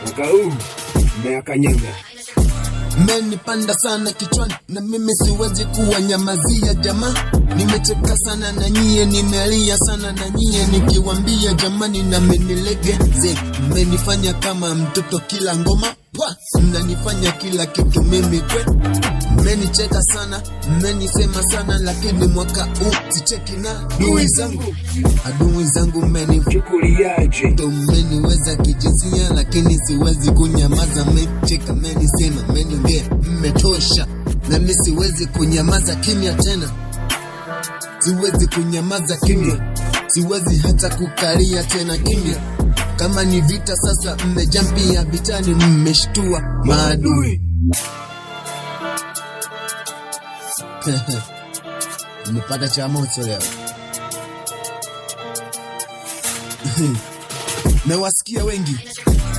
Wakau meakanyaga Menipanda sana kichwani na mimi siwezi kuwanyamazia jamaa. Nimecheka sana na nyie, nimelia sana na nyie, nikiwambia jamani na menilegeze. Mmenifanya kama mtoto kila ngoma mnanifanya kila kitu mimi kwe. Mmenicheka sana, mmenisema sana, lakini mwaka huu sicheki na adui zangu mmenichukuliaje? Ndo mmeniweza kijinsia, lakini siwezi kunyamaza. Mmecheka, mmenisema, mmeniongea, mmetosha, na mimi siwezi kunyamaza kimya tena. Siwezi kunyamaza kimya, siwezi hata kukalia tena kimya. Kama ni vita sasa mmejampia vitani, mmeshtua maadui. Nimepata cha moto leo. Mewasikia wengi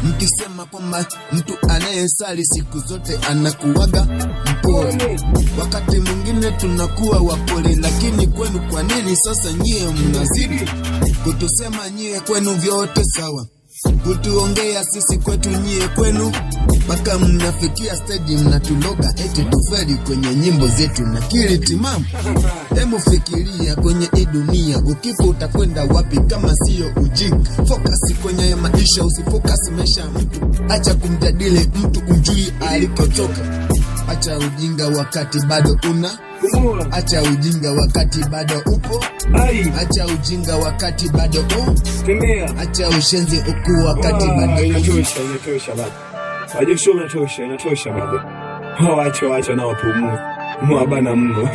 mkisema kwamba mtu anayesali siku zote anakuwaga mpole. Wakati mwingine tunakuwa wapole, lakini kwenu kwa nini sasa nyie mnazidi kutusema? Nyie kwenu vyote sawa, kutuongea sisi kwetu, nyie kwenu mpaka mnafikia stage mnatuloga eti tufeli kwenye nyimbo zetu na kili timamu. Hemu fikiria kwenye hii dunia, ukifa utakwenda wapi kama sio ujinga? Focus kwenye maisha, usifocus maisha mtu. Acha kumjadili mtu umjui alikotoka. Acha ujinga wakati bado acha ujinga wakati bado upo. Acha ujinga wakati bado tembea. Acha ushenzi uku wakati bado inatosha baba. Wajosho inatosha baba. Wacha nao pumua. Mwabana mno.